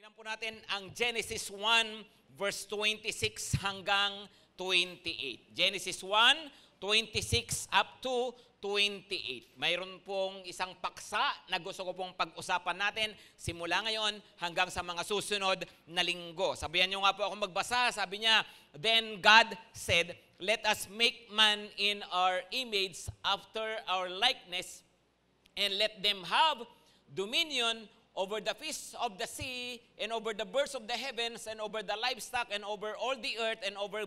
Tignan po natin ang Genesis 1 verse 26 hanggang 28. Genesis 1, 26 up to 28. Mayroon pong isang paksa na gusto ko pong pag-usapan natin simula ngayon hanggang sa mga susunod na linggo. Sabihan niyo nga po ako magbasa. Sabi niya, "Then God said, let us make man in our image after our likeness, and let them have dominion over the fish of the sea, and over the birds of the heavens, and over the livestock, and over all the earth, and over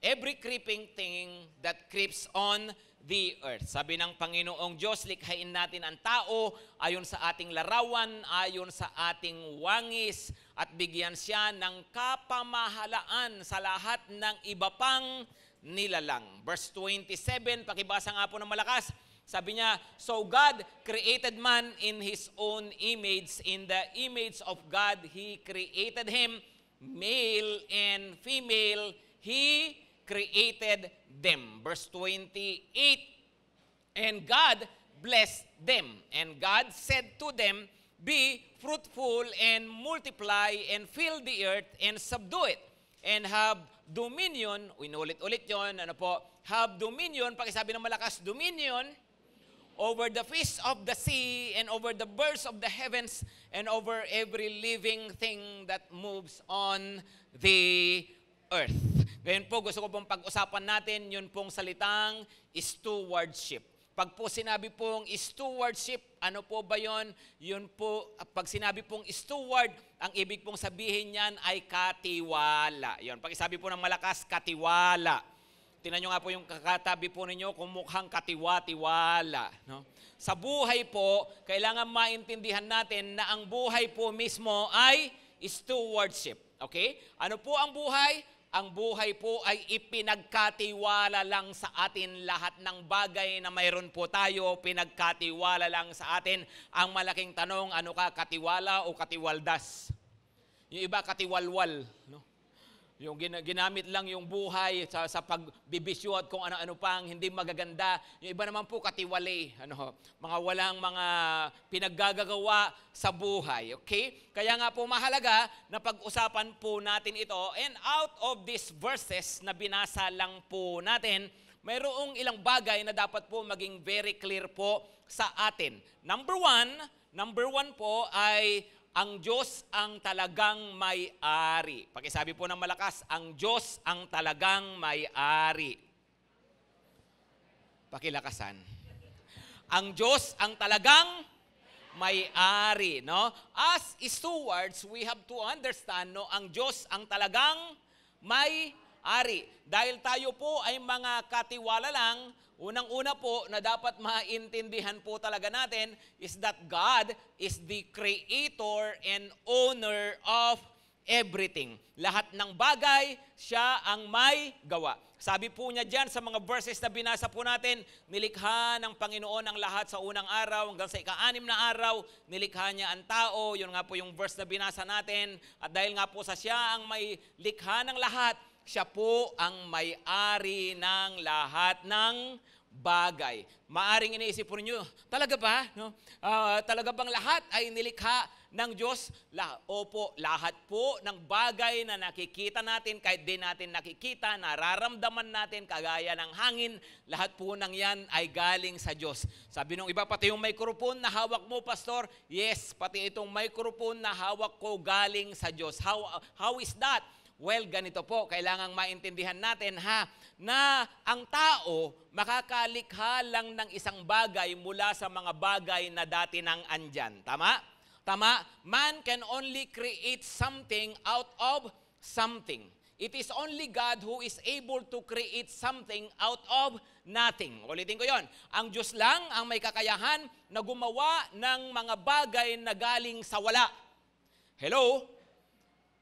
every creeping thing that creeps on the earth." Sabi ng Panginoong Diyos, likhain natin ang tao ayon sa ating larawan, ayon sa ating wangis, at bigyan siya ng kapamahalaan sa lahat ng iba pang nilalang. Verse 27, pakibasa nga po ng malakas. Sabi niya, "So God created man in His own image. In the image of God, He created him. Male and female, He created them." Verse 28, "And God blessed them. And God said to them, be fruitful and multiply and fill the earth and subdue it. And have dominion." Inulit-ulit yun. Ano po? Have dominion. Pakisabi ng malakas, dominion over the fish of the sea, and over the birds of the heavens, and over every living thing that moves on the earth. Ngayon po, gusto ko pong pag-usapan natin yun pong salitang stewardship. Pag po sinabi pong stewardship, ano po ba yun? Yun po, pag sinabi pong steward, ang ibig pong sabihin niyan ay katiwala. Yun, pag isabi po ng malakas, katiwala. Tingnan nyo nga po yung kakatabi po ninyo kung mukhang katiwa-tiwala. No? Sa buhay po, kailangan maintindihan natin na ang buhay po mismo ay stewardship. Okay? Ano po ang buhay? Ang buhay po ay ipinagkatiwala lang sa atin lahat ng bagay na mayroon po tayo, pinagkatiwala lang sa atin. Ang malaking tanong, ano ka, katiwala o katiwaldas? Yung iba katiwalwal, no? Yung ginamit lang yung buhay sa pagbibisyo at kung ano-ano pang hindi magaganda. Yung iba naman po katiwali, mga walang mga pinaggagawa sa buhay. Okay? Kaya nga po mahalaga na pag-usapan po natin ito. And out of these verses na binasa lang po natin, mayroong ilang bagay na dapat po maging very clear po sa atin. Number one po ay ang Diyos ang talagang may-ari. Pakisabi po ng malakas, ang Diyos ang talagang may-ari. Pakilakasan. Ang Diyos ang talagang may-ari, no? As stewards, we have to understand, no, ang Diyos ang talagang may-ari. Dahil tayo po ay mga katiwala lang, unang-una po na dapat maintindihan po talaga natin is that God is the creator and owner of everything. Lahat ng bagay, siya ang may gawa. Sabi po niya dyan sa mga verses na binasa po natin, nilikha ng Panginoon ang lahat sa unang araw hanggang sa ika-6 na araw, nilikha niya ang tao. Yun nga po yung verse na binasa natin. At dahil nga po sa siya ang may likha ng lahat, siya po ang may-ari ng lahat ng bagay. Maaring iniisip po ninyo, talaga ba? No? Talaga bang lahat ay nilikha ng Diyos? Opo, lahat po ng bagay na nakikita natin, kahit di natin nakikita, nararamdaman natin, kagaya ng hangin, lahat po ng yan ay galing sa Diyos. Sabi nung iba, pati yung microphone na hawak mo, Pastor, yes, pati itong microphone na hawak ko galing sa Diyos. How is that? Well, ganito po, kailangang maintindihan natin na ang tao makakalikha lang ng isang bagay mula sa mga bagay na dati nang andyan. Tama? Tama? Man can only create something out of something. It is only God who is able to create something out of nothing. Ulitin ko yon. Ang Diyos lang ang may kakayahan na gumawa ng mga bagay na galing sa wala. Hello?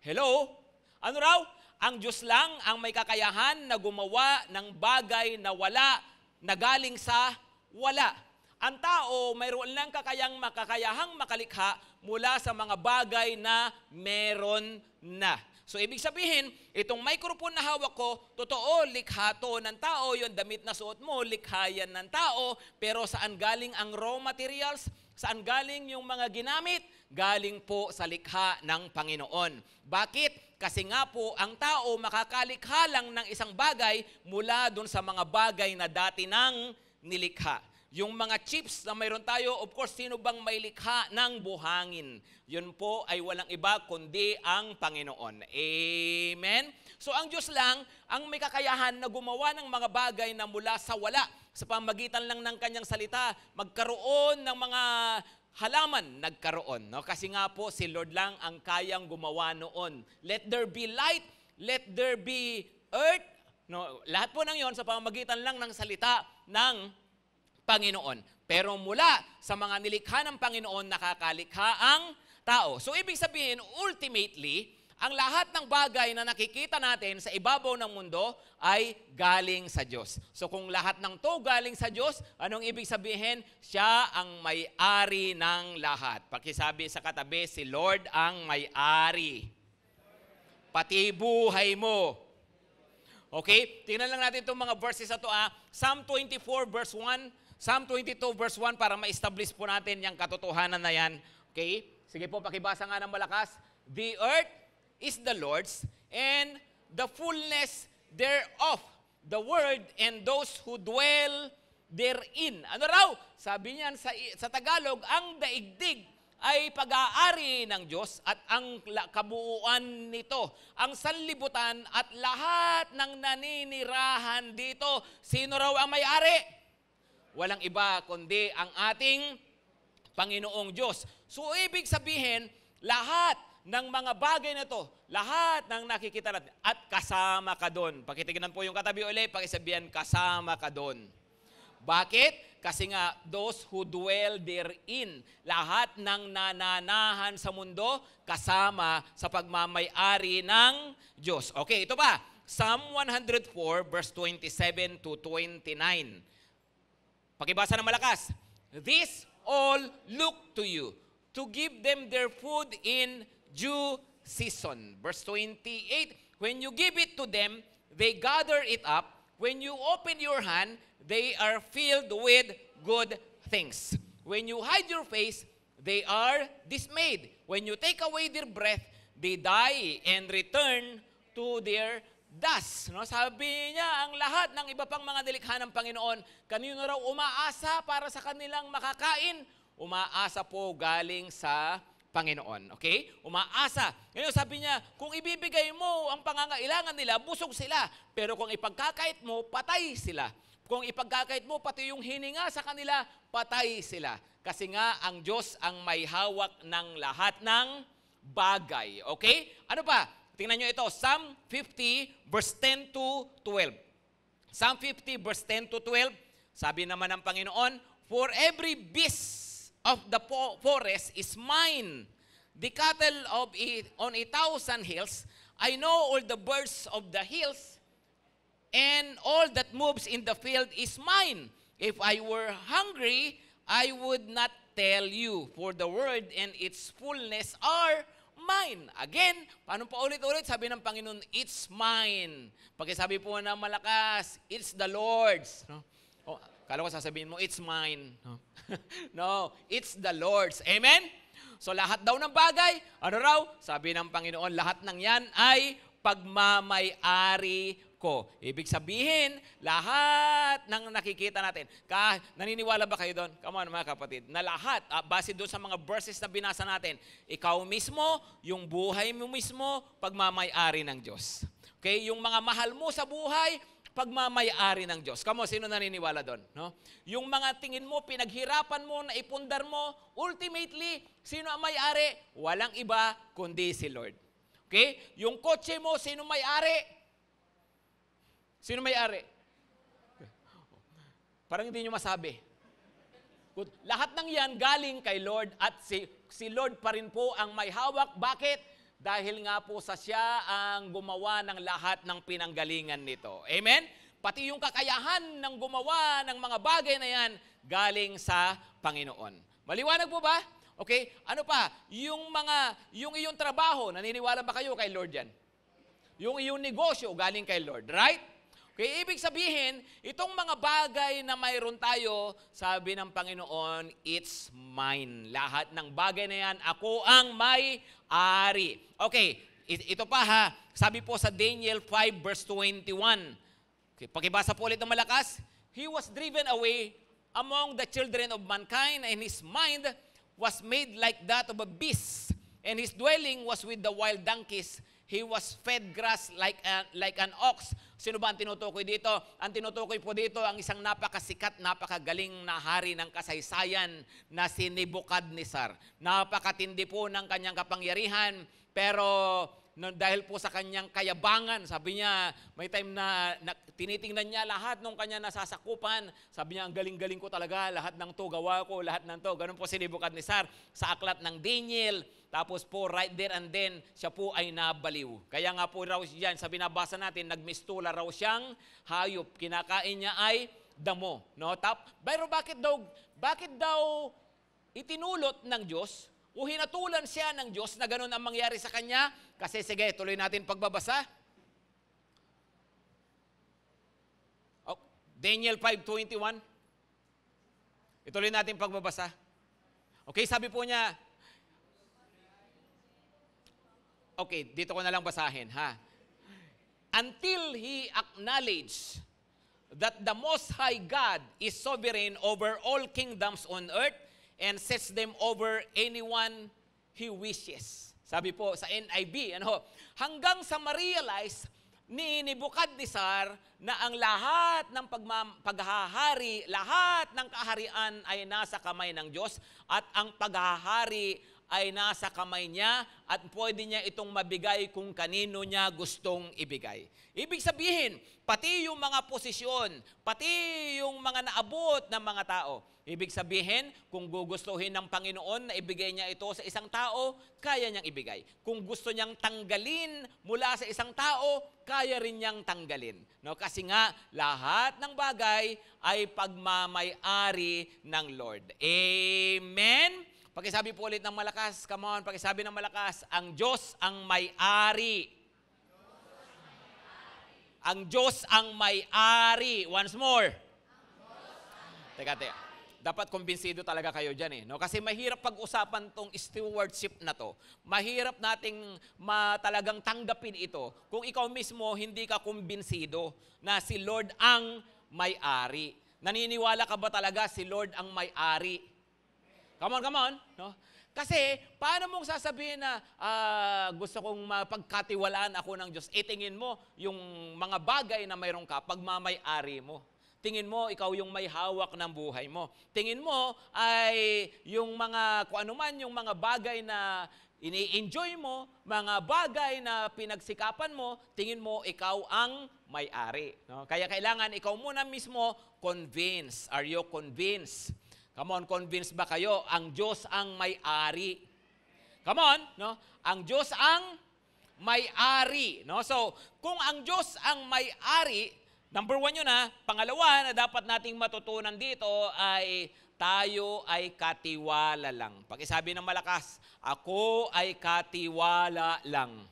Hello? Ano raw? Ang Diyos lang ang may kakayahan na gumawa ng bagay na wala, na galing sa wala. Ang tao, mayroon lang makakayahang makalikha mula sa mga bagay na meron na. So, ibig sabihin, itong microphone na hawak ko, totoo, likha to ng tao, yung damit na suot mo, likha yan ng tao, pero saan galing ang raw materials? Saan galing yung mga ginamit? Galing po sa likha ng Panginoon. Bakit? Kasi nga po, ang tao makakalikha lang ng isang bagay mula dun sa mga bagay na dati nang nilikha. Yung mga chips na mayroon tayo, of course, sino bang may likha ng buhangin? Yun po ay walang iba kundi ang Panginoon. Amen? So ang Diyos lang ang may kakayahan na gumawa ng mga bagay na mula sa wala. Sa pamagitan lang ng kanyang salita, magkaroon ng mga halaman, nagkaroon. No? Kasi nga po, si Lord lang ang kayang gumawa noon. Let there be light, let there be earth. No? Lahat po ng yon sa pamamagitan lang ng salita ng Panginoon. Pero mula sa mga nilikha ng Panginoon, nakakalikha ang tao. So ibig sabihin, ultimately, ang lahat ng bagay na nakikita natin sa ibabaw ng mundo ay galing sa Diyos. So kung lahat ng to galing sa Diyos, anong ibig sabihin? Siya ang may-ari ng lahat. Pakisabi sa katabi, si Lord ang may-ari. Pati buhay mo. Okay? Tingnan lang natin itong mga verses na ito. Psalm 24 verse 1, Psalm 22 verse 1 para ma-establish po natin yung katotohanan na yan. Okay? Sige po, pakibasa nga ng malakas. The earth is the Lord's and the fullness thereof, the world and those who dwell therein. Ano raw? Sabi niyan sa Tagalog, ang daigdig ay pag-aari ng Diyos at ang kabuuan nito, ang sanlibutan at lahat ng naninirahan dito. Sino raw ang may-ari? Walang iba kundi ang ating Panginoong Diyos. So ibig sabihin, lahat ng mga bagay na to, lahat ng nakikita natin, at kasama ka doon. Pakitignan po yung katabi ulit, pakisabihan, kasama ka doon. Bakit? Kasi nga, those who dwell therein, lahat ng nananahan sa mundo, kasama sa pagmamay-ari ng Diyos. Okay, ito pa. Psalm 104, verse 27 to 29. Pakibasa ng malakas. This all look to you, to give them their food in due season. Verse 28, when you give it to them, they gather it up. When you open your hand, they are filled with good things. When you hide your face, they are dismayed. When you take away their breath, they die and return to their dust. No? Sabi niya, ang lahat ng iba pang mga nilikha ng Panginoon, kanino raw umaasa para sa kanilang makakain? Umaasa po galing sa Panginoon. Okay? Umaasa. Ngayon sabi niya, kung ibibigay mo ang pangangailangan nila, busog sila. Pero kung ipagkakait mo, patay sila. Kung ipagkakait mo, pati yung hininga sa kanila, patay sila. Kasi nga, ang Diyos ang may hawak ng lahat ng bagay. Okay? Ano pa? Tingnan nyo ito, Psalm 50 verse 10 to 12. Psalm 50 verse 10 to 12, sabi naman ng Panginoon, for every beast of the forest is mine, the cattle on 1,000 hills, I know all the birds of the hills, and all that moves in the field is mine. If I were hungry, I would not tell you, for the world and its fullness are mine. Again, paano pa ulit-ulit? Sabi ng Panginoon, it's mine. Pagkasabi po ng malakas, it's the Lord's. No? Oh, kala ko sasabihin mo, it's mine. No, no, it's the Lord's. Amen? So lahat daw ng bagay, ano raw? Sabi ng Panginoon, lahat ng yan ay pagmamay-ari ko. Ibig sabihin, lahat ng nakikita natin. Naniniwala ba kayo doon? Come on mga kapatid. Na lahat, base doon sa mga verses na binasa natin, ikaw mismo, yung buhay mo mismo, pagmamay-ari ng Diyos. Okay? Yung mga mahal mo sa buhay, pagmamay-ari ng Diyos. Come on, sino naniniwala doon? No? Yung mga tingin mo, pinaghirapan mo, naipundar mo, ultimately, sino ang may-ari? Walang iba, kundi si Lord. Okay? Yung kotse mo, sino may-ari? Sino may-ari? Parang hindi nyo masabi. Lahat ng yan galing kay Lord at si Lord pa rin po ang may hawak. Bakit? Dahil nga po sa siya ang gumawa ng lahat ng pinanggalingan nito. Amen? Pati yung kakayahan ng gumawa ng mga bagay na yan galing sa Panginoon. Maliwanag po ba? Okay? Ano pa? Yung iyong trabaho, naniniwala ba kayo kay Lord yan? Yung iyong negosyo galing kay Lord, right? Okay? Kaya ibig sabihin, itong mga bagay na mayroon tayo, sabi ng Panginoon, it's mine. Lahat ng bagay na yan, ako ang may-ari. Okay, ito pa ha, sabi po sa Daniel 5 verse 21. Okay, pakibasa po ulit ng malakas. He was driven away among the children of mankind, and his mind was made like that of a beast, and his dwelling was with the wild donkeys. He was fed grass like an ox. Sino ba ang tinutukoy dito? Ang tinutukoy po dito ang isang napakasikat, napakagaling na hari ng kasaysayan na si Nebuchadnezzar. Napakatindi po ng kanyang kapangyarihan, pero dahil po sa kanyang kayabangan, sabi niya, may time na tinitingnan niya lahat ng kanya nasasakupan. Sabi niya, ang galing-galing ko talaga, lahat ng to, gawa ko, lahat ng to. Ganun po si Nebuchadnezzar sa aklat ng Daniel. Tapos po, right there and then, siya po ay nabaliw. Kaya nga po raw yan, sa binabasa natin, nagmistula raw siyang hayop. Kinakain niya ay damo. No? Pero bakit daw itinulot ng Diyos o hinatulan siya ng Diyos na ganun ang mangyari sa kanya? Kasi sige, tuloy natin pagbabasa. Oh, Daniel 5:21. Ituloy natin pagbabasa. Okay, sabi po niya, okay, dito ko na lang basahin, ha? Until he acknowledged that the Most High God is sovereign over all kingdoms on earth and sets them over anyone he wishes. Sabi po sa NIV, hanggang sa ma-realize ni Nebuchadnezzar na ang lahat ng paghahari, lahat ng kaharian ay nasa kamay ng Diyos at ang paghahari ay nasa kamay niya at pwede niya itong mabigay kung kanino niya gustong ibigay. Ibig sabihin, pati yung mga posisyon, pati yung mga naabot ng mga tao. Ibig sabihin, kung gugustuhin ng Panginoon na ibigay niya ito sa isang tao, kaya niyang ibigay. Kung gusto niyang tanggalin mula sa isang tao, kaya rin niyang tanggalin. No? Kasi nga, lahat ng bagay ay pagmamay-ari ng Lord. Amen? Pakisabi po ulit ng malakas, come on, pakisabi ng malakas, ang Diyos ang may-ari. Ang Diyos ang may-ari. Once more. Teka. Dapat kumbinsido talaga kayo dyan no? Kasi mahirap pag-usapan tong stewardship na to. Mahirap nating talagang tanggapin ito kung ikaw mismo hindi ka kumbinsido na si Lord ang may-ari. Naniniwala ka ba talaga si Lord ang may-ari? Come on. No? Kasi, paano mong sasabihin na gusto kong mapagkatiwalaan ako ng Diyos? Tingin mo yung mga bagay na mayroon ka, pagmamay-ari mo. Tingin mo, ikaw yung may hawak ng buhay mo. Tingin mo ay yung mga, kung ano man, yung mga bagay na ini-enjoy mo, mga bagay na pinagsikapan mo, tingin mo, ikaw ang may-ari. No? Kaya kailangan ikaw muna mismo convince. Are you convinced? Come on, convinced ba kayo? Ang Diyos ang may-ari. Come on, no? Ang Diyos ang may-ari. No? So, kung ang Diyos ang may-ari, number one yun Pangalawa na dapat nating matutunan dito ay tayo ay katiwala lang. Pakisabi ng malakas, ako ay katiwala lang.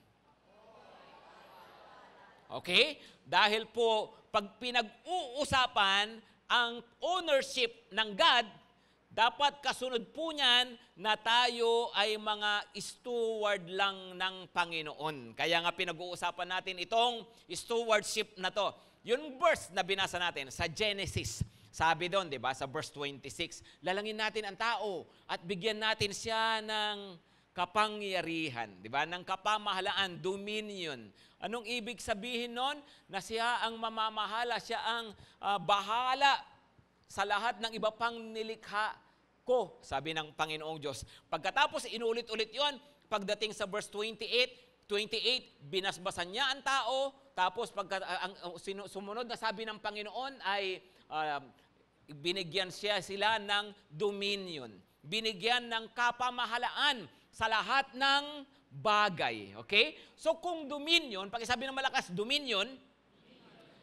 Okay? Dahil po, pag pinag-uusapan ang ownership ng God, dapat kasunod po niyan na tayo ay mga steward lang ng Panginoon. Kaya nga pinag-uusapan natin itong stewardship na to. Yung verse na binasa natin sa Genesis, sabi doon, di ba, sa verse 26, lalangin natin ang tao at bigyan natin siya ng kapangyarihan, di ba, ng kapamahalaan, dominion. Anong ibig sabihin nun? Na siya ang mamamahala, siya ang bahala sa lahat ng iba pang nilikha ko, sabi ng Panginoong Diyos. Pagkatapos, inulit-ulit yon. Pagdating sa verse 28, binasbasan niya ang tao, tapos sumunod na sabi ng Panginoon ay binigyan sila ng dominion. Binigyan ng kapamahalaan sa lahat ng bagay. Okay? So kung dominion, pakisabi ng malakas, dominion,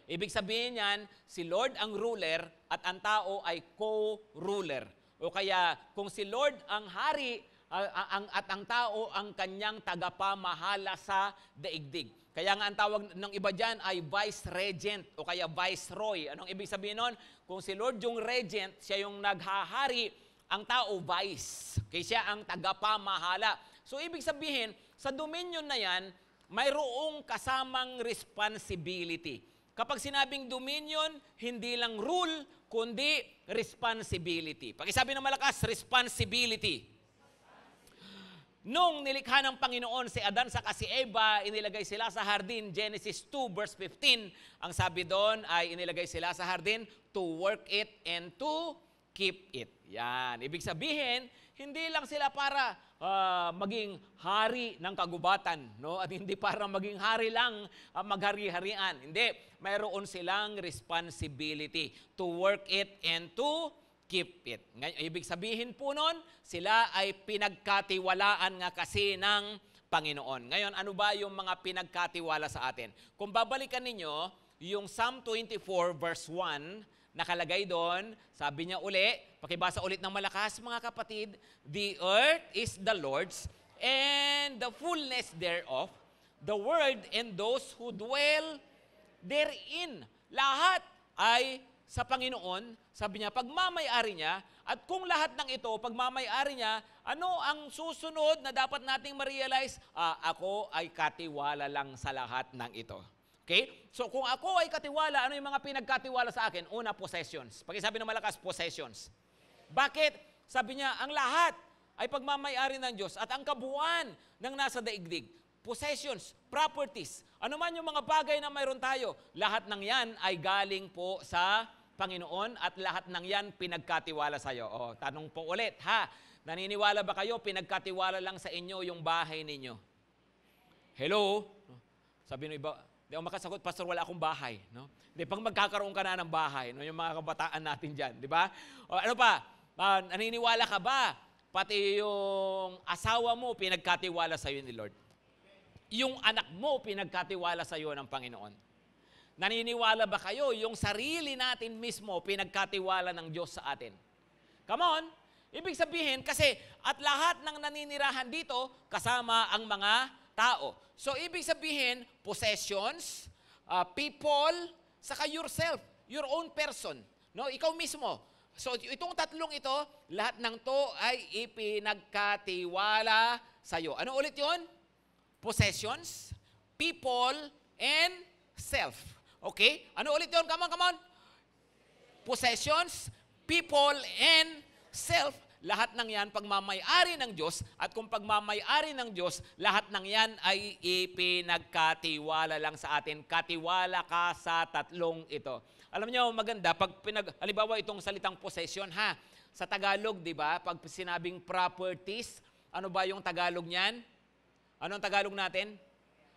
ibig sabihin yan, si Lord ang ruler at ang tao ay co-ruler. O kaya, kung si Lord ang hari at ang tao ang kanyang tagapamahala sa daigdig. Kaya nga ang tawag ng iba dyan ay vice-regent o kaya viceroy. Anong ibig sabihin nun? Kung si Lord yung regent, siya yung naghahari, ang tao vice. Kaya siya ang tagapamahala. So ibig sabihin, sa dominion na yan, mayroong kasamang responsibility. Kapag sinabing dominion, hindi lang rule, kundi responsibility. Pakisabi ng malakas, responsibility. Nung nilikha ng Panginoon si Adan sa si Eva, inilagay sila sa hardin, Genesis 2 verse 15. Ang sabi doon ay inilagay sila sa hardin to work it and to keep it. Yan. Ibig sabihin, hindi lang sila para maging hari ng kagubatan, no? At hindi para maging hari lang, maghari-harian. Hindi. Mayroon silang responsibility to work it and to keep it. Ibig sabihin po nun, sila ay pinagkatiwalaan nga kasi ng Panginoon. Ngayon, ano ba yung mga pinagkatiwala sa atin? Kung babalikan ninyo, yung Psalm 24 verse 1, nakalagay doon, sabi niya uli, pakibasa ulit ng malakas mga kapatid, the earth is the Lord's and the fullness thereof, the world and those who dwell therein. Lahat ay sa Panginoon, sabi niya, pagmamay-ari niya, at kung lahat ng ito, pagmamay-ari niya, ano ang susunod na dapat nating ma-realize? Ako ay katiwala lang sa lahat ng ito. Okay? So kung ako ay katiwala, ano yung mga pinagkatiwala sa akin? Una, possessions. Pakisabi ng malakas, possessions. Bakit? Sabi niya, ang lahat ay pagmamay-ari ng Diyos at ang kabuuan ng nasa daigdig. Possessions, properties, ano man yung mga bagay na mayroon tayo, lahat ng yan ay galing po sa Panginoon at lahat ng yan pinagkatiwala sa iyo. O, tanong po ulit, ha? Naniniwala ba kayo pinagkatiwala lang sa inyo yung bahay ninyo? Hello? Sabi ng iba, di ako makasagot, Pastor, wala akong bahay. No? Di, pag magkakaroon ka na ng bahay, no? Yung mga kabataan natin dyan, di ba? O, ano pa? Naniniwala ka ba? Pati yung asawa mo pinagkatiwala sa iyo ni Lord. Yung anak mo pinagkatiwala sa iyo ng Panginoon. Naniniwala ba kayo yung sarili natin mismo pinagkatiwala ng Diyos sa atin? Come on! Ibig sabihin, kasi at lahat ng naninirahan dito, kasama ang mga tao. So, ibig sabihin, possessions, people, saka yourself, your own person. No? Ikaw mismo. So, itong tatlong ito, lahat ng to ay ipinagkatiwala sa iyo. Ano ulit yon? Possessions, people, and self. Okay? Ano ulit yun? Come on. Possessions, people, and self. Lahat ng yan pagmamay-ari ng Diyos. At kung pagmamay-ari ng Diyos, lahat ng yan ay ipinagkatiwala lang sa atin. Katiwala ka sa tatlong ito. Alam niyo, maganda, halimbawa itong salitang possession, ha? Sa Tagalog, di ba? Pag sinabing properties, ano ba yung Tagalog niyan? Ano ang Tagalog natin?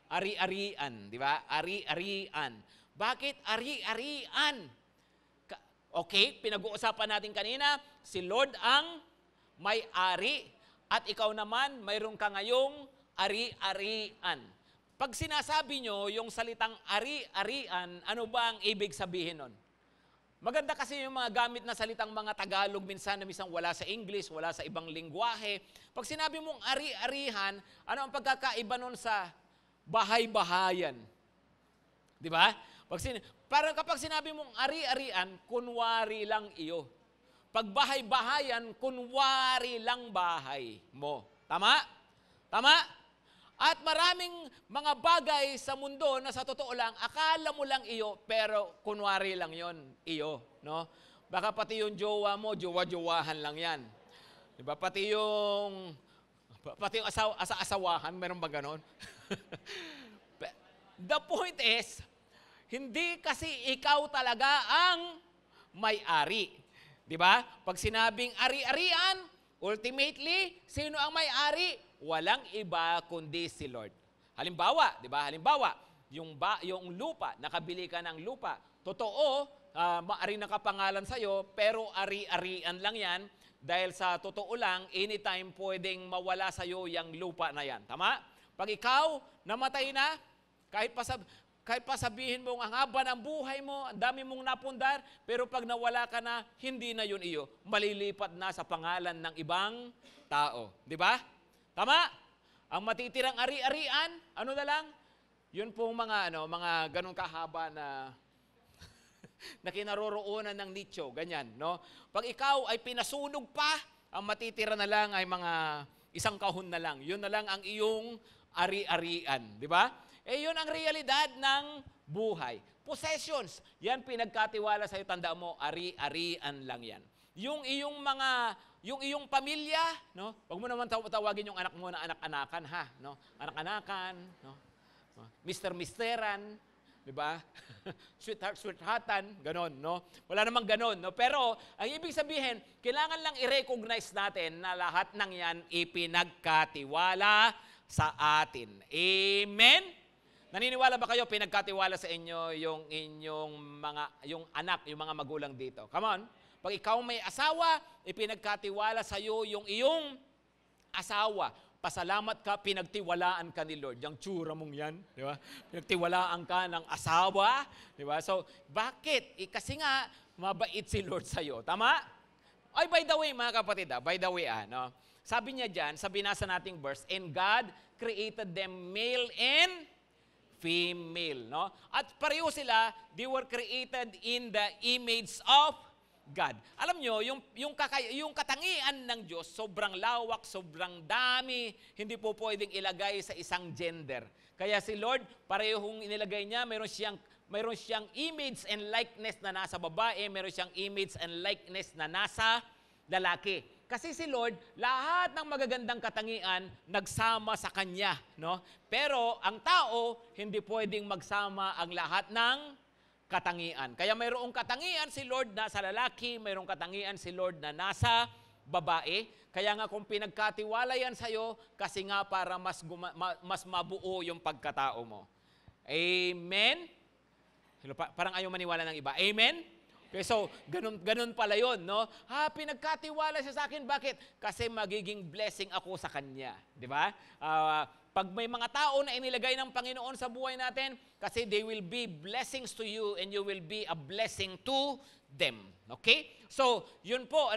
Ari-arian, di ba? Ari-arian. Bakit ari-arian? Okay, pinag-uusapan natin kanina, si Lord ang may-ari at ikaw naman, mayroon ka ngayong ari-arian. Pag sinasabi nyo yung salitang ari-arian, ano ba ang ibig sabihin nun? Maganda kasi yung mga gamit na salitang mga Tagalog minsan wala sa English, wala sa ibang lingwahe. Pag sinabi mong ari-arihan, ano ang pagkakaiba nun sa bahay-bahayan? Di ba? Parang kapag sinabi mong ari-arian, kunwari lang iyo. Pag bahay-bahayan, kunwari lang bahay mo. Tama? Tama? At maraming mga bagay sa mundo na sa totoo lang, akala mo lang iyo, pero kunwari lang yon iyo. No? Baka pati yung jowa mo, jowa-jowahan lang yan. Diba? Pati yung asawahan, meron ba ganon? The point is, hindi kasi ikaw talaga ang may-ari. Di ba? Pag sinabing ari-arian, ultimately, sino ang may-ari? Walang iba kundi si Lord. Halimbawa, di ba? Halimbawa, yung lupa, nakabili ka ng lupa. Totoo, maari nakapangalan sa'yo, pero ari-arian lang yan. Dahil sa totoo lang, anytime pwedeng mawala sa'yo yung lupa na yan. Tama? Pag ikaw namatay na, kahit pa Kahit pa sabihin mo, ang haba ng buhay mo, ang dami mong napundar, pero pag nawala ka na, hindi na yun iyo. Malilipat na sa pangalan ng ibang tao. Di ba? Tama? Ang matitirang ari-arian, ano na lang? Yun pong mga ganun kahaba na na kinaroroonan ng nicho, ganyan, no? Pag ikaw ay pinasunog pa, ang matitira na lang ay mga isang kahon na lang. Yun na lang ang iyong ari-arian, di ba? Yun ang realidad ng buhay. Possessions, yan pinagkatiwala sa'yo, tanda mo, ari-arian lang yan. Yung iyong pamilya, no? Huwag mo naman tawagin yung anak mo na anak-anakan, ha? No? Anak-anakan, no? Mister-misteran, di ba? Sweetheart-sweetheartan, ganon, no? Wala namang ganon, no? Pero, ang ibig sabihin, kailangan lang i-recognize natin na lahat ng yan ipinagkatiwala sa atin. Amen? Naniniwala ba kayo pinagkatiwala sa inyo yung yung anak, yung mga magulang dito? Come on. Pag ikaw may asawa, ipinagkatiwala sa iyo yung iyong asawa. Pasalamat ka, pinagtiwalaan ka ni Lord. Yung tsura mong yan, di ba? Pinagtiwalaan ka ng asawa, di ba? So, bakit? Kasi nga, mabait si Lord sa iyo. Tama? Ay, by the way, mga kapatid, by the way, no? Sabi niya dyan, sa binasa nating verse, and God created them male and female, no? At pareho sila, they were created in the image of God. Alam nyo, yung katangian ng Diyos, sobrang lawak, sobrang dami, hindi po pwedeng ilagay sa isang gender. Kaya si Lord, parehong inilagay niya, mayroon siyang image and likeness na nasa babae, mayroon siyang image and likeness na nasa lalaki. Kasi si Lord, lahat ng magagandang katangian nagsama sa Kanya, no? Pero ang tao, hindi pwedeng magsama ang lahat ng katangian. Kaya mayroong katangian si Lord na sa lalaki, mayroong katangian si Lord na nasa babae. Kaya nga kung pinagkatiwala yan sa'yo, kasi nga para mas mabuo yung pagkatao mo. Amen? Parang ayaw maniwala ng iba. Amen? Okay, so, ganun pala yun, no? Pinagkatiwala siya sa akin. Bakit? Kasi magiging blessing ako sa Kanya. Di ba? Pag may mga tao na inilagay ng Panginoon sa buhay natin, kasi they will be blessings to you and you will be a blessing to them. Okay? So, yun po,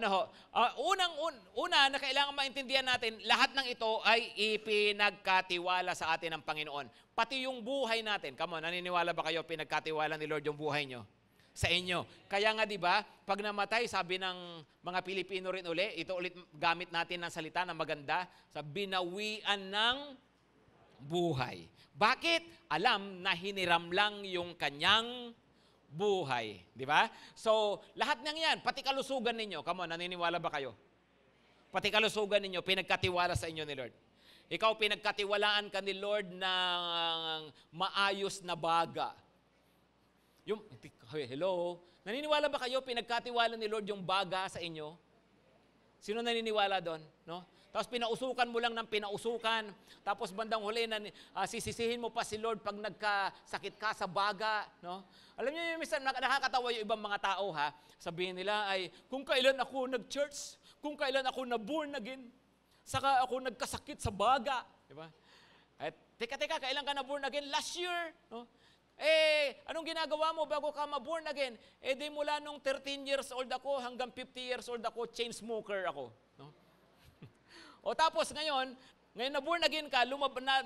una na kailangan maintindihan natin, lahat ng ito ay ipinagkatiwala sa atin ng Panginoon. Pati yung buhay natin. Come on, naniniwala ba kayo pinagkatiwala ni Lord yung buhay nyo? Sa inyo. Kaya nga 'di ba, pag namatay, sabi ng mga Pilipino rin ito ulit gamit natin ng salita na maganda, sa binawian ng buhay. Bakit? Alam na hiniram lang yung kanyang buhay, 'di ba? So, lahat ng 'yan, pati kalusugan ninyo. Come on, naniniwala ba kayo? Pati kalusugan ninyo pinagkatiwala sa inyo ni Lord. Ikaw pinagkatiwalaan ka ni Lord ng maayos na baga. Hello? Naniniwala ba kayo pinagkatiwala ni Lord yung baga sa inyo? Sino naniniwala doon? No? Tapos pinausukan mo lang ng pinausukan. Tapos bandang huli, sisisihin mo pa si Lord pag nagkasakit ka sa baga. No? Alam niyo, minsan nakakatawa yung ibang mga tao, ha? Sabihin nila ay, kung kailan ako nag-church, kung kailan ako na-born again, saka ako nagkasakit sa baga. Diba? At, teka, kailan ka na-born again? Last year. No? Anong ginagawa mo bago ka ma-born again? Di mula nung 13 years old ako hanggang 50 years old ako, chain smoker ako. No? O tapos ngayon na-born again ka,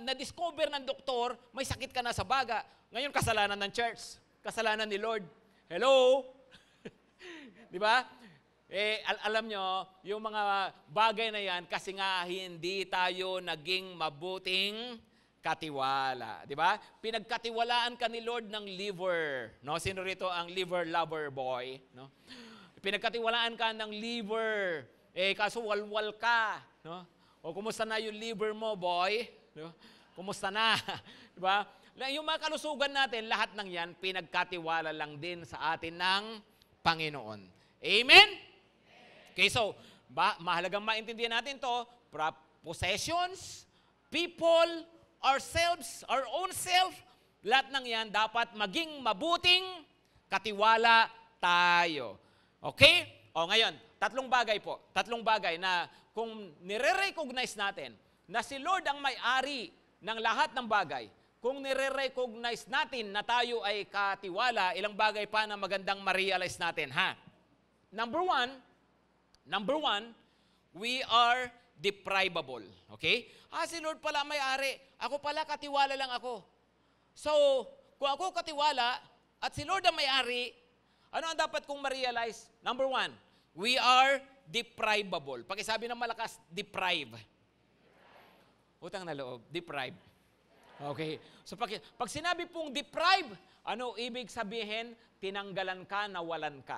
na-discover ng doktor, may sakit ka na sa baga. Ngayon, kasalanan ng church. Kasalanan ni Lord. Hello? Di ba? Alam nyo, yung mga bagay na yan, kasi nga hindi tayo naging mabuting katiwala, di ba? Pinagkatiwalaan ka ni Lord ng liver, no? Sino rito ang liver lover boy, no? Pinagkatiwalaan ka ng liver, kaso walwal ka, no? O kumusta na yung liver mo, boy? No? Kumusta na? Di ba? Yung mga kalusugan natin, lahat ng yan pinagkatiwala lang din sa atin ng Panginoon. Amen? Okay, so mahalagang maintindihan natin to, possessions, people, ourselves, our own self, lahat ng yan dapat maging mabuting katiwala tayo. Okay? O ngayon, tatlong bagay na kung nire-recognize natin na si Lord ang may-ari ng lahat ng bagay, kung nire-recognize natin na tayo ay katiwala, ilang bagay pa na magandang ma-realize natin, ha? Number one, we are deprivable. Okay? Si Lord pala may-ari. Ako pala, katiwala lang ako. So, kung ako katiwala at si Lord ang may-ari, ano ang dapat kong ma-realize? Number one, we are deprivable. Pakisabi ng malakas, deprive. Utang na loob, deprive. Okay. So, pag sinabi pong deprive, ano ibig sabihin? Tinanggalan ka, nawalan ka.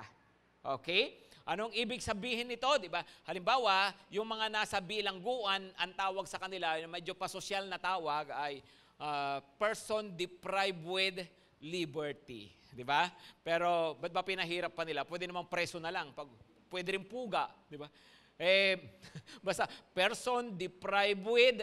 Okay? Anong ibig sabihin nito, di ba? Halimbawa, yung mga nasa bilangguan, ang tawag sa kanila, medyo pasosyal na tawag ay person deprived with liberty. Di ba? Pero, ba't ba pinahirap pa nila? Pwede namang preso na lang. Pwede rin puga. Di ba? Basta, person deprived with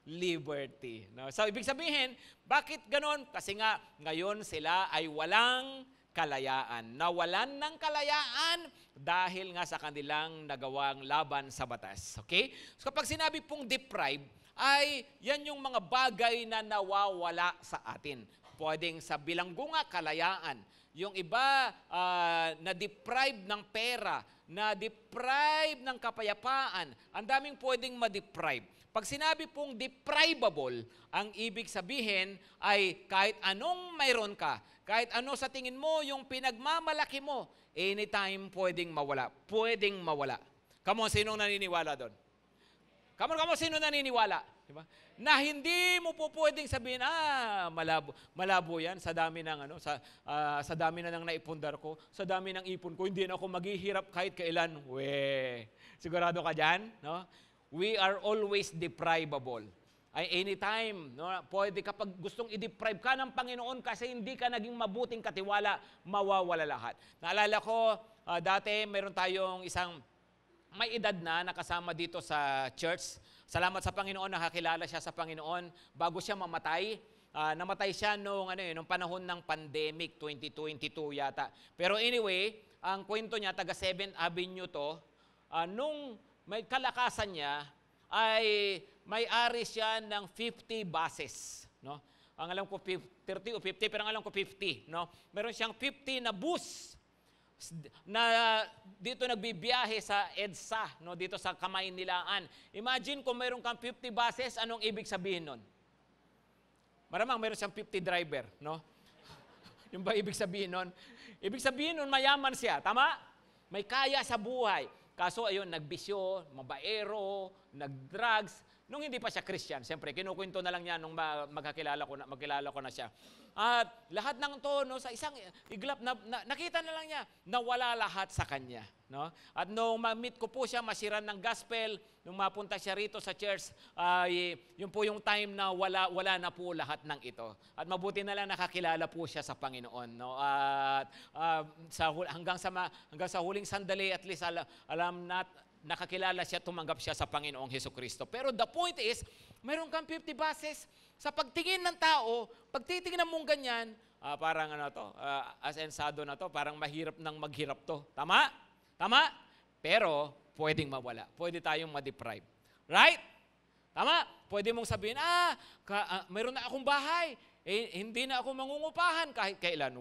liberty. No? So, ibig sabihin, bakit ganon? Kasi nga, ngayon sila ay walang kalayaan. Nawalan ng kalayaan dahil nga sa kanilang nagawang laban sa batas. Okay? So kapag sinabi pong deprive, ay yan yung mga bagay na nawawala sa atin. Pwedeng sa bilanggo nga, kalayaan. Yung iba na-deprive ng pera, na-deprive ng kapayapaan. Ang daming pwedeng ma-deprive. Pag sinabi pong deprivable, ang ibig sabihin ay kahit anong mayroon ka, kahit ano sa tingin mo, yung pinagmamalaki mo, anytime pwedeng mawala. Pwedeng mawala. Come on, sinong naniniwala doon? Come on, sino naniniwala? Diba? Na hindi mo po pwedeng sabihin, malabo yan, sa dami ng sa dami na ng naipundar ko, sa dami ng ipon ko, hindi na ako maghihirap kahit kailan. Sigurado ka dyan? No? We are always deprivable. Ay anytime, no, pwede kapag gustong i-deprive ka ng Panginoon kasi hindi ka naging mabuting katiwala, mawawala lahat. Naalala ko, dati meron tayong isang may edad na nakasama dito sa church. Salamat sa Panginoon, nakakilala siya sa Panginoon bago siya mamatay. Namatay siya nung panahon ng pandemic, 2022 yata. Pero anyway, ang kwento niya, taga 7th Avenue to, nung may kalakasan niya, ay may-ari siya ng 50 buses, no? Ang alam ko 30 o 50, pero ang alam ko 50, no? Meron siyang 50 na bus na dito nagbibiyahe sa EDSA, no? Dito sa Kamaynilaan. Imagine kung meron kang 50 buses, anong ibig sabihin nun? Maramang meron siyang 50 driver, no? Yung ba ibig sabihin nun? Ibig sabihin nun, mayaman siya, tama? May kaya sa buhay. Kaso ayun, nagbisyo, mabaero, nagdrugs. Nung hindi pa siya Christian, siyempre, kinukwento na lang niya nung magkilala ko na siya. At lahat ng to, no, sa isang iglap, nakita na lang niya, nawala lahat sa kanya. No? At nung ma-meet ko po siya, masiran ng gospel, nung mapunta siya rito sa church, yun po yung time na wala na po lahat ng ito. At mabuti na lang nakakilala po siya sa Panginoon. No? At hanggang sa huling sandali, at least nakakilala siya, tumanggap siya sa Panginoong Hesukristo. Pero the point is, mayroon kang 50 buses, sa pagtingin ng tao, pag titingnan mong ganyan, parang asensado na to, parang mahirap nang maghirap to. Tama? Tama? Pero, pwedeng mawala. Pwede tayong ma-deprive. Right? Tama? Pwede mong sabihin, mayroon na akong bahay, hindi na ako mangungupahan kahit kailan.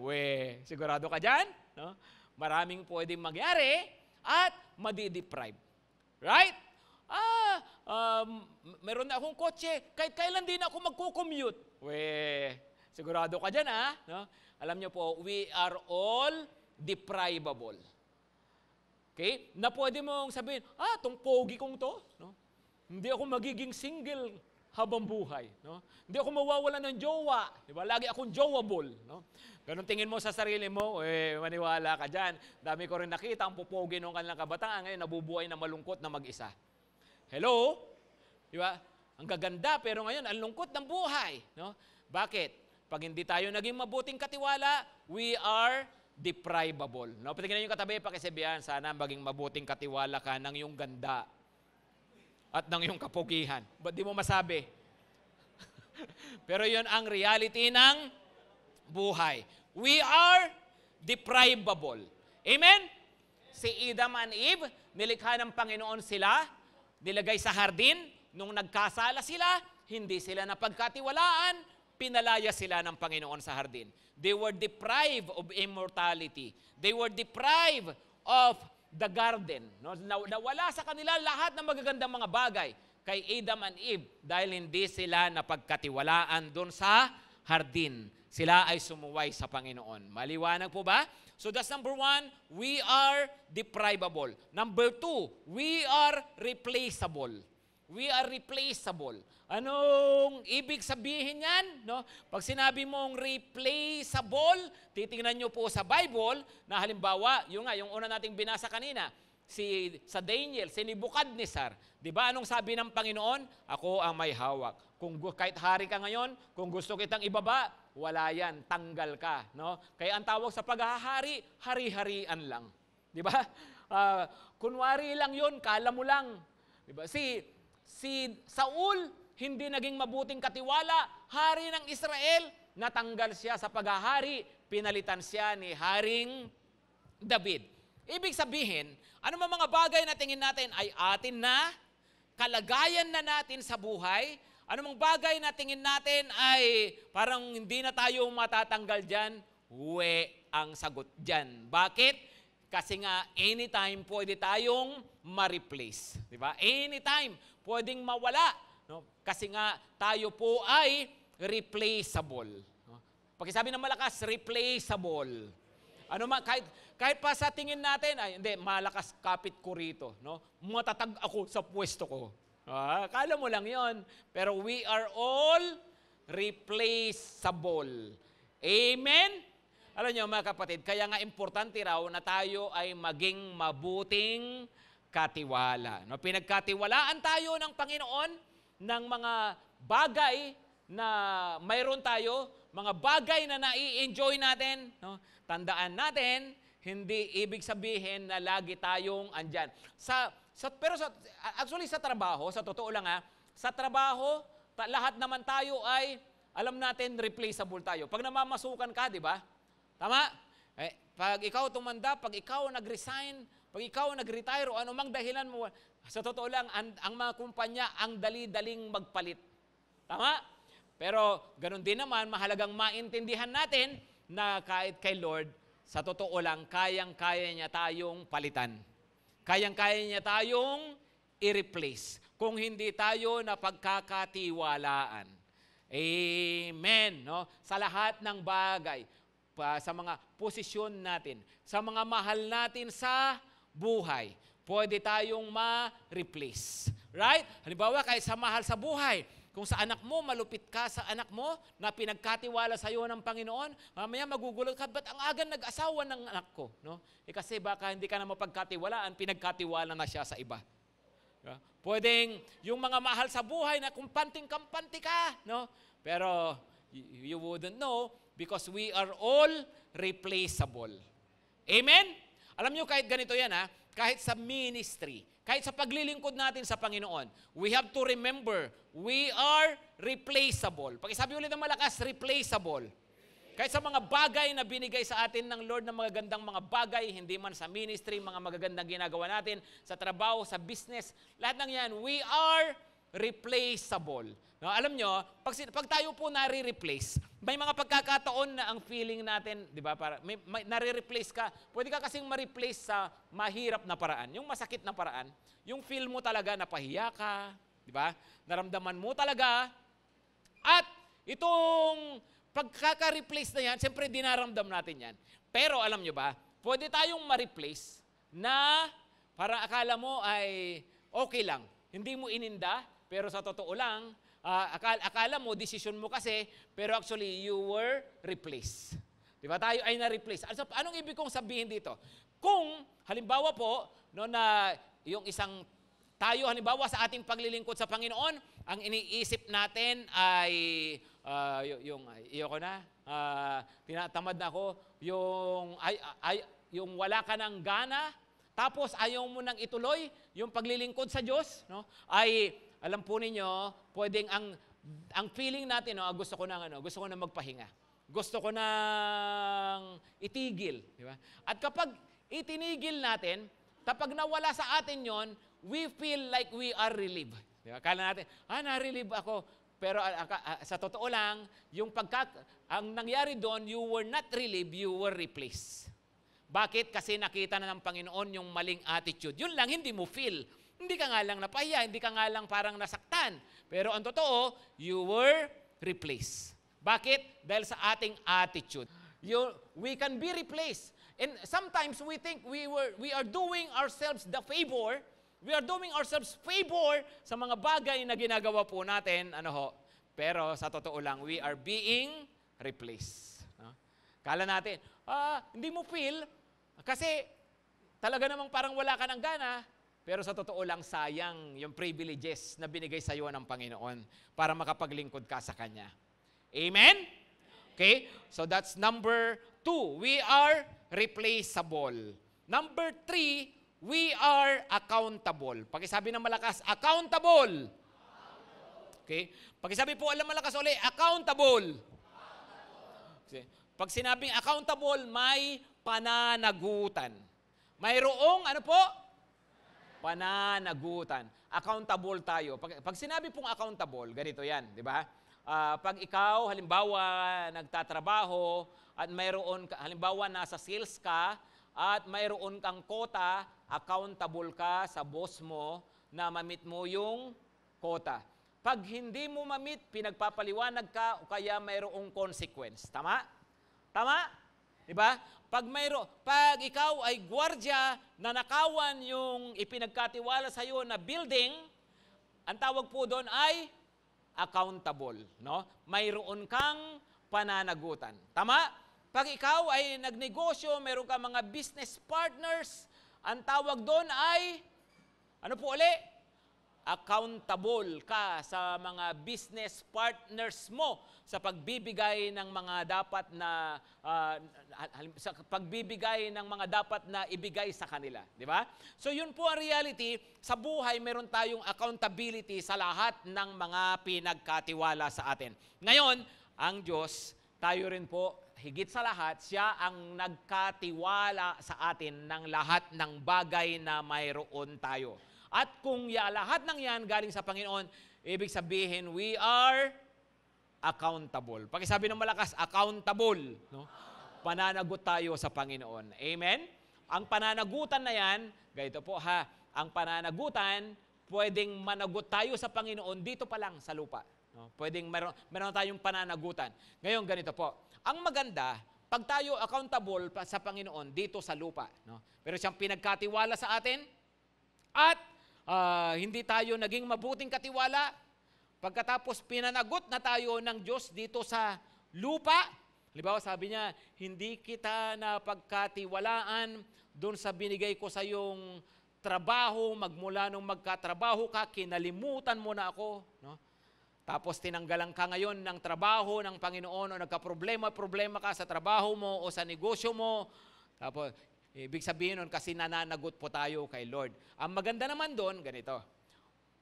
Sigurado ka dyan? No? Maraming pwedeng magyari at madi-deprive. Right? Meron na akong kotse, kahit kailan din ako magko-commute. Sigurado ka dyan, no? Alam niyo po, we are all deprivable. Okay? Na pwede mong sabihin, tong pogi kong to, no? Hindi ako magiging single habang buhay, no? Hindi ako mawawalan ng jowa, di ba? Lagi akong jowable, no? Ganun tingin mo sa sarili mo, maniwala ka dyan. Dami ko rin nakita, ang pupogi ng kanilang kabataan, ngayon nabubuhay na malungkot na mag-isa. Hello? Di ba? Ang gaganda, pero ngayon, ang lungkot ng buhay. No? Bakit? Pag hindi tayo naging mabuting katiwala, we are deprivable. No? Patingnan yung katabi, pakisabihan, sana maging mabuting katiwala ka ng iyong ganda at ng iyong kapugihan. Ba't di mo masabi? Pero yun ang reality ng buhay. We are deprivable. Amen? Si Adam and Eve, nilikha ng Panginoon sila, nilagay sa hardin, nung nagkasala sila, hindi sila napagkatiwalaan, pinalaya sila ng Panginoon sa hardin. They were deprived of immortality. They were deprived of the garden. No? Nawala sa kanila lahat ng magagandang mga bagay kay Adam and Eve dahil hindi sila napagkatiwalaan doon sa hardin. Sila ay sumuway sa Panginoon. Maliwanag po ba? So that's number 1, we are deprivable. Number 2, we are replaceable. We are replaceable. Anong ibig sabihin yan? No? Pag sinabi mong replaceable, titingnan nyo po sa Bible na halimbawa, yung una nating binasa kanina, sa Daniel, si Nebuchadnezzar. Di ba anong sabi ng Panginoon? Ako ang may hawak. Kahit hari ka ngayon, kung gusto kitang ibaba, wala yan, tanggal ka. No? Kaya ang tawag sa paghahari, hari-harian lang. Di ba? Kunwari lang yun, kala mo lang. Di ba? Si Saul, hindi naging mabuting katiwala, hari ng Israel, natanggal siya sa paghahari, pinalitan siya ni Haring David. Ibig sabihin, ano mga bagay na tingin natin ay atin na, kalagayan na natin sa buhay, ano mga bagay na tingin natin ay parang hindi na tayo matatanggal dyan, uwe ang sagot dyan. Bakit? Kasi nga, anytime pwede tayong ma-replace. Diba? Anytime pwedeng mawala. No? Kasi nga, tayo po ay replaceable. No? Pakisabi ng malakas, replaceable. Kahit pa sa tingin natin, ay hindi, malakas kapit ko rito. No? Matatag ako sa pwesto ko. Akala mo lang yon. Pero we are all replaceable. Amen? Alam niyo mga kapatid, kaya nga importante raw na tayo ay maging mabuting katiwala. No, pinagkatiwalaan tayo ng Panginoon ng mga bagay na mayroon tayo, mga bagay na nai-enjoy natin. No? Tandaan natin, hindi ibig sabihin na lagi tayong andyan. Actually sa trabaho, sa totoo lang sa trabaho, lahat naman tayo ay, alam natin, replaceable tayo. Pag namamasukan ka, di ba? Tama? Pag ikaw tumanda, pag ikaw nag-resign, pag ikaw nag-retire o anumang dahilan mo, sa totoo lang, ang mga kumpanya, ang dali-daling magpalit. Tama? Pero ganun din naman, mahalagang maintindihan natin na kahit kay Lord, sa totoo lang, kayang-kaya niya tayong palitan. Kayang-kaya niya tayong i-replace kung hindi tayo napagkakatiwalaan. Amen. No? Sa lahat ng bagay, sa mga posisyon natin, sa mga mahal natin sa buhay, pwede tayong ma-replace. Right? Halimbawa, kahit sa mahal sa buhay, kung sa anak mo, malupit ka sa anak mo, na pinagkatiwala sa iyo ng Panginoon, mamaya magugulat ka, ba't ang agan nag-asawa ng anak ko? No? Kasi baka hindi ka na mapagkatiwalaan, pinagkatiwala na siya sa iba. Pwedeng yung mga mahal sa buhay na kumpanting-kampanti ka, no? Pero you wouldn't know because we are all replaceable. Amen? Alam nyo, kahit ganito yan, kahit sa ministry, kahit sa paglilingkod natin sa Panginoon, we have to remember, we are replaceable. Pakisabi ulit ng malakas, replaceable. Kahit sa mga bagay na binigay sa atin ng Lord na magagandang mga bagay, hindi man sa ministry, mga magagandang ginagawa natin, sa trabaho, sa business, lahat ng yan, we are replaceable. No, alam nyo, pag tayo po nare-replace, may mga pagkakataon na ang feeling natin, di ba, may nare-replace ka, pwede ka kasing ma-replace sa mahirap na paraan, yung masakit na paraan, yung feel mo talaga na pahiya ka, di ba, naramdaman mo talaga, at itong pagkaka-replace na yan, siyempre dinaramdam natin yan. Pero alam nyo ba, pwede tayong ma-replace na parang akala mo ay okay lang. Hindi mo ininda, pero sa totoo lang, akala mo, decision mo kasi, pero actually, you were replaced. Diba? Tayo ay na-replace. Anong ibig kong sabihin dito? Kung, halimbawa po, no, na yung isang tayo, halimbawa sa ating paglilingkod sa Panginoon, ang iniisip natin ay, ayoko na, tinatamad na ako, yung wala ka ng gana, tapos ayaw mo nang ituloy yung paglilingkod sa Diyos, no? Ay alam po ninyo, pwedeng ang feeling natin, no, gusto ko nang magpahinga. Gusto ko nang itigil, di ba? At kapag itinigil natin, kapag nawala sa atin 'yon, we feel like we are relieved. Di ba? Kala natin, na-relieve ako. Pero sa totoo lang, ang nangyari doon, you were not relieved, you were replaced. Bakit? Kasi nakita na ng Panginoon yung maling attitude. Yun lang, hindi mo feel. Hindi ka nga lang napahiya, hindi ka nga lang parang nasaktan. Pero ang totoo, you were replaced. Bakit? Dahil sa ating attitude. We can be replaced. And sometimes we think we are doing ourselves the favor. We are doing ourselves favor sa mga bagay na ginagawa po natin. Pero sa totoo lang, we are being replaced. Kala natin, hindi mo feel kasi talaga namang parang wala ka ng gana. Pero sa totoo lang, sayang yung privileges na binigay sa iyo ng Panginoon para makapaglingkod ka sa Kanya. Amen? Okay? So that's number 2. We are replaceable. Number 3, we are accountable. Pakisabi ng malakas, accountable. Okay? Pakisabi po, alam malakas ulit, accountable. Okay. Pag sinabing accountable, may pananagutan. Mayroong, pananagutan. Accountable tayo. Pag sinabi pong accountable, ganito yan, di ba? Pag ikaw, halimbawa, nagtatrabaho, at mayroon, halimbawa, nasa sales ka, at mayroon kang quota, accountable ka sa boss mo na ma-meet mo yung quota. Pag hindi mo ma-meet, pinagpapaliwanag ka o kaya mayroong consequence. Tama? Tama? Diba? Pag ikaw ay gwardiya na nakawan yung ipinagkatiwala sa iyo na building, ang tawag po doon ay accountable. No? Mayroon kang pananagutan. Tama? Pag ikaw ay nagnegosyo, mayroon kang mga business partners, ang tawag doon ay, accountable ka sa mga business partners mo sa pagbibigay ng mga dapat na ibigay sa kanila, di ba? So yun po ang reality, sa buhay meron tayong accountability sa lahat ng mga pinagkatiwala sa atin. Ngayon, ang Diyos, tayo rin po, higit sa lahat, siya ang nagkatiwala sa atin ng lahat ng bagay na mayroon tayo. At kung lahat ng yan galing sa Panginoon, ibig sabihin, we are accountable. Pakisabi ng malakas, accountable. No? Pananagot tayo sa Panginoon. Amen? Ang pananagutan na yan, ganito po ang pananagutan, pwedeng managot tayo sa Panginoon dito pa lang sa lupa. No? Pwedeng meron tayong pananagutan. Ngayon, ganito po. Ang maganda, pag tayo accountable sa Panginoon dito sa lupa, no? Pero siyang pinagkatiwala sa atin, at hindi tayo naging mabuting katiwala, pagkatapos pinanagot na tayo ng Diyos dito sa lupa, halimbawa sabi niya, hindi kita napagkatiwalaan doon sa binigay ko sa iyong trabaho, magmula nung magkatrabaho ka, kinalimutan mo na ako. No? Tapos tinanggalan ka ngayon ng trabaho ng Panginoon o nagka-problema ka sa trabaho mo o sa negosyo mo. Tapos, ibig sabihin nun kasi nananagot po tayo kay Lord. Ang maganda naman doon, ganito,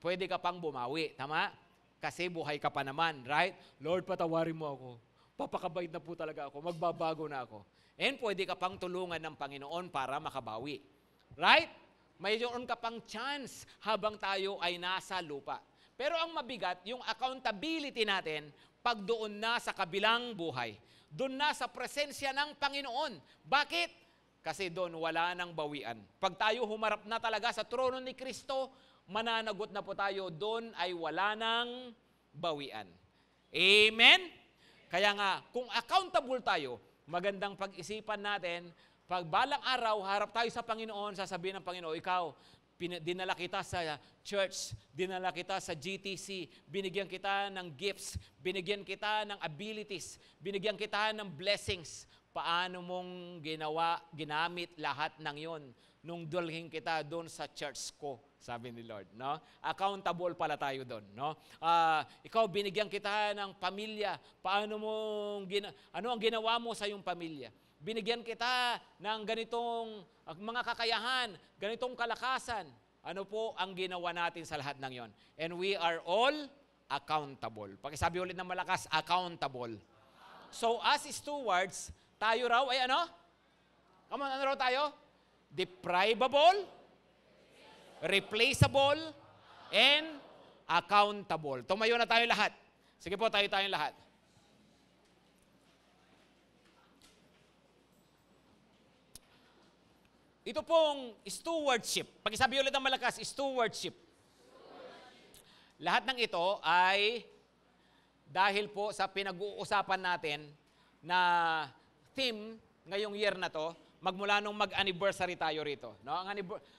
pwede ka pang bumawi, tama? Kasi buhay ka pa naman, right? Lord, patawarin mo ako. Papakabait na po talaga ako. Magbabago na ako. And pwede ka pang tulungan ng Panginoon para makabawi. Right? Mayroon ka pang chance habang tayo ay nasa lupa. Pero ang mabigat, yung accountability natin, pag doon na sa kabilang buhay. Doon na sa presensya ng Panginoon. Bakit? Kasi doon wala nang bawian. Pag tayo humarap na talaga sa trono ni Kristo, mananagot na po tayo, doon ay wala nang bawian. Amen? Kaya nga, kung accountable tayo, magandang pag-isipan natin, pag balang araw, harap tayo sa Panginoon, sasabihin ng Panginoon, ikaw, dinala kita sa church, dinala kita sa GTC, binigyan kita ng gifts, binigyan kita ng abilities, binigyan kita ng blessings. Paano mong ginamit lahat ng yon nung dulhin kita doon sa church ko, sabi ni Lord. No? Accountable pala tayo doon. No? Ikaw, binigyan kita ng pamilya. Ano ang ginawa mo sa iyong pamilya? Binigyan kita ng ganitong mga kakayahan, ganitong kalakasan. Ano po ang ginawa natin sa lahat ng yon? And we are all accountable. Pakisabi ulit ng malakas, accountable. So as stewards, tayo raw ay ano? Come on, ano raw tayo? Deprivable, replaceable, and accountable. Tumayo na tayo lahat. Sige po, tayong lahat. Ito pong stewardship. Pakisabi ulit ng malakas, stewardship. Lahat ng ito ay dahil po sa pinag-uusapan natin na theme ngayong year na to, magmula nung mag-anniversary tayo rito. No?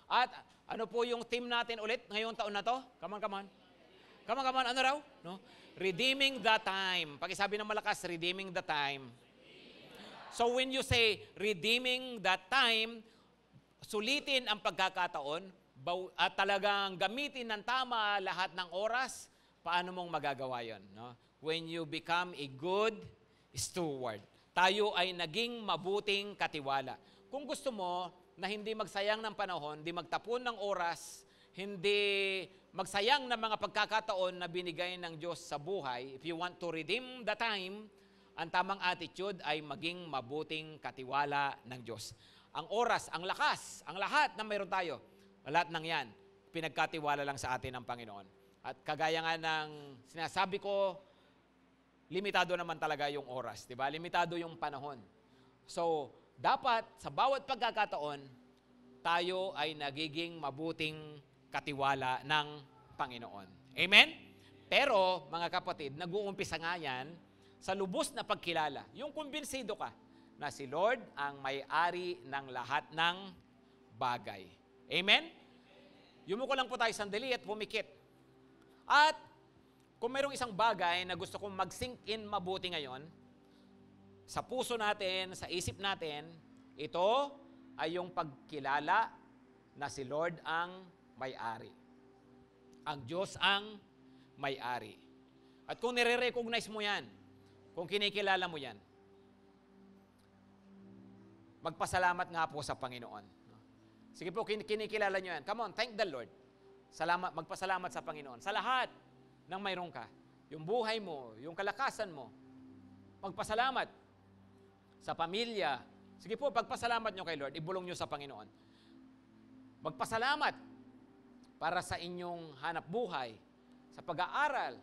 At ano po yung theme natin ulit ngayong taon na to? Come on. Ano raw? No? Redeeming the time. Pakisabi ng malakas, redeeming the time. So when you say redeeming the time, sulitin ang pagkakataon at talagang gamitin ng tama lahat ng oras, paano mong magagawa yon? No? When you become a good steward. Tayo ay naging mabuting katiwala. Kung gusto mo na hindi magsayang ng panahon, hindi magtapon ng oras, hindi magsayang ng mga pagkakataon na binigay ng Diyos sa buhay, if you want to redeem the time, ang tamang attitude ay maging mabuting katiwala ng Diyos. Ang oras, ang lakas, ang lahat na mayroon tayo, lahat ng yan, pinagkatiwala lang sa atin ng Panginoon. At kagaya nga ng sinasabi ko, limitado naman talaga yung oras, di ba? Limitado yung panahon. So, dapat sa bawat pagkakataon, tayo ay nagiging mabuting katiwala ng Panginoon. Amen? Pero, mga kapatid, nag-uumpisa nga yan sa lubos na pagkilala. Yung kumbinsido ka na si Lord ang may-ari ng lahat ng bagay. Amen? Yumuko lang po tayo sandali at pumikit. At kung mayroong isang bagay na gusto kong mag-sink in mabuti ngayon, sa puso natin, sa isip natin, ito ay yung pagkilala na si Lord ang may-ari. Ang Diyos ang may-ari. At kung nire-recognize mo yan, kung kinikilala mo yan, magpasalamat nga po sa Panginoon. Sige po, kinikilala nyo yan. Come on, thank the Lord. Magpasalamat sa Panginoon. Sa lahat ng mayroon ka. Yung buhay mo, yung kalakasan mo. Magpasalamat sa pamilya. Sige po, pagpasalamat nyo kay Lord, ibulong nyo sa Panginoon. Magpasalamat para sa inyong hanap buhay, sa pag-aaral,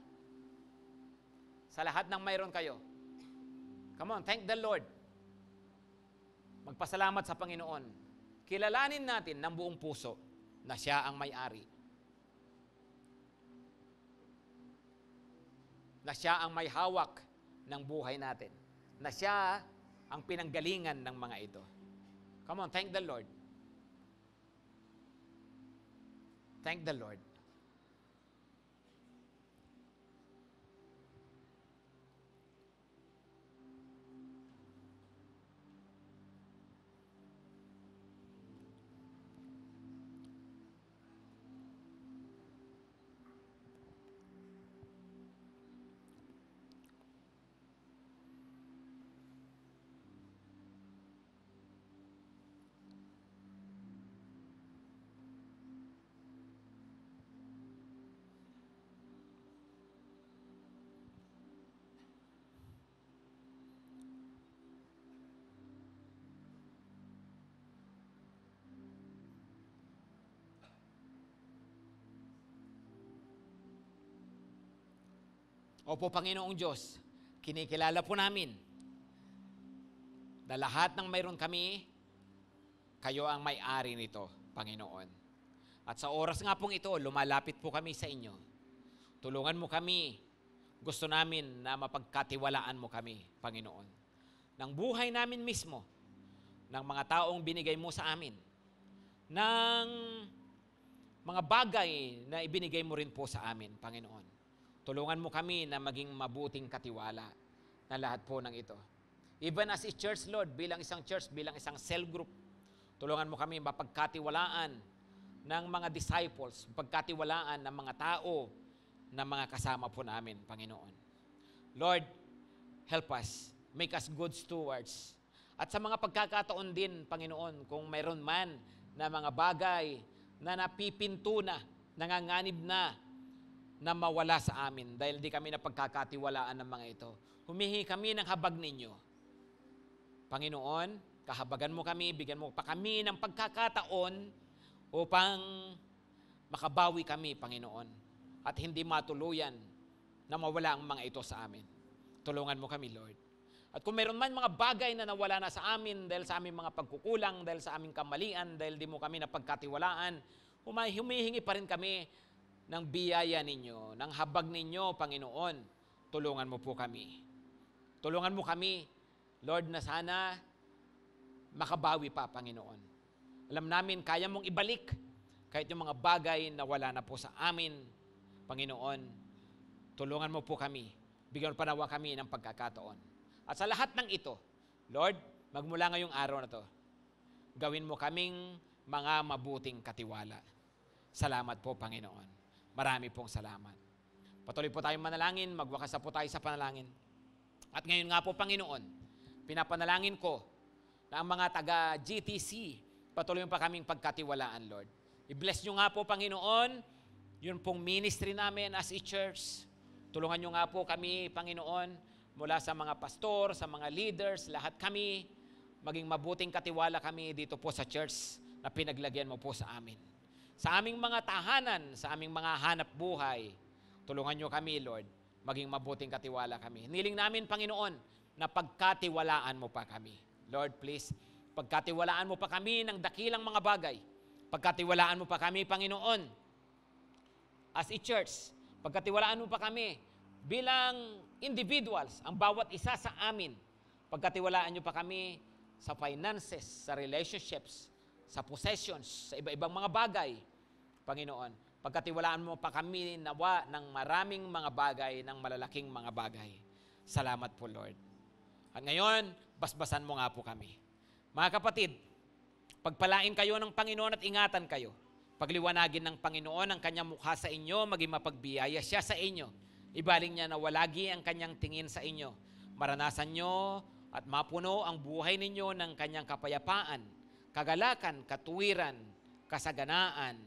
sa lahat ng mayroon kayo. Come on, thank the Lord. Magpasalamat sa Panginoon. Kilalanin natin ng buong puso na siya ang may-ari. Na siya ang may hawak ng buhay natin. Na siya ang pinanggalingan ng mga ito. Come on, thank the Lord. Thank the Lord. Opo, Panginoong Diyos, kinikilala po namin na lahat ng mayroon kami, kayo ang may-ari nito, Panginoon. At sa oras nga pong ito, lumalapit po kami sa inyo. Tulungan mo kami. Gusto namin na mapagkatiwalaan mo kami, Panginoon. Ng buhay namin mismo, ng mga taong binigay mo sa amin, ng mga bagay na ibinigay mo rin po sa amin, Panginoon. Tulungan mo kami na maging mabuting katiwala na lahat po ng ito. Even as a church, Lord, bilang isang church, bilang isang cell group, tulungan mo kami mapagkatiwalaan ng mga disciples, mapagkatiwalaan ng mga tao na mga kasama po namin, Panginoon. Lord, help us. Make us good stewards. At sa mga pagkakataon din, Panginoon, kung mayroon man na mga bagay na napipinto na, nanganganib na mawala sa amin dahil di kami napagkakatiwalaan ng mga ito. Humihingi kami ng habag ninyo. Panginoon, kahabagan mo kami, bigyan mo pa kami ng pagkakataon upang makabawi kami, Panginoon. At hindi matuluyan na mawala ang mga ito sa amin. Tulungan mo kami, Lord. At kung meron man mga bagay na nawala na sa amin dahil sa aming mga pagkukulang, dahil sa aming kamalian, dahil di mo kami napagkatiwalaan, humihingi pa rin kami ng biyaya ninyo, ng habag ninyo, Panginoon. Tulungan mo po kami. Tulungan mo kami, Lord, na sana makabawi pa, Panginoon. Alam namin, kaya mong ibalik kahit yung mga bagay na wala na po sa amin, Panginoon. Tulungan mo po kami. Bigyan mo panawa kami ng pagkakataon. At sa lahat ng ito, Lord, magmula ngayong araw na to, gawin mo kaming mga mabuting katiwala. Salamat po, Panginoon. Marami pong salamat. Patuloy po tayong manalangin, magwakas na po tayo sa panalangin. At ngayon nga po, Panginoon, pinapanalangin ko na ang mga taga-GTC, patuloy pa kaming pagkatiwalaan, Lord. I-bless nyo nga po, Panginoon, yun pong ministry namin as a church. Tulungan nyo nga po kami, Panginoon, mula sa mga pastor, sa mga leaders, lahat kami, maging mabuting katiwala kami dito po sa church na pinaglagyan mo po sa amin. Sa aming mga tahanan, sa aming mga hanap buhay, tulungan nyo kami, Lord, maging mabuting katiwala kami. Hiniling namin, Panginoon, na pagkatiwalaan mo pa kami. Lord, please, pagkatiwalaan mo pa kami ng dakilang mga bagay. Pagkatiwalaan mo pa kami, Panginoon, as a church. Pagkatiwalaan mo pa kami bilang individuals, ang bawat isa sa amin. Pagkatiwalaan nyo pa kami sa finances, sa relationships, sa possessions, sa iba-ibang mga bagay. Panginoon, pagkatiwalaan mo pa kami nawa ng maraming mga bagay, ng malalaking mga bagay. Salamat po, Lord. At ngayon, basbasan mo nga po kami. Mga kapatid, pagpalain kayo ng Panginoon at ingatan kayo. Pagliwanagin ng Panginoon ang kanyang mukha sa inyo, maging mapagbiyaya siya sa inyo. Ibaling niya na walagi ang kanyang tingin sa inyo. Maranasan nyo at mapuno ang buhay ninyo ng kanyang kapayapaan, kagalakan, katuwiran, kasaganaan,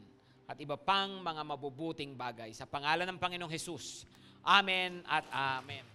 at iba pang mga mabubuting bagay. Sa pangalan ng Panginoong Hesus. Amen at amen.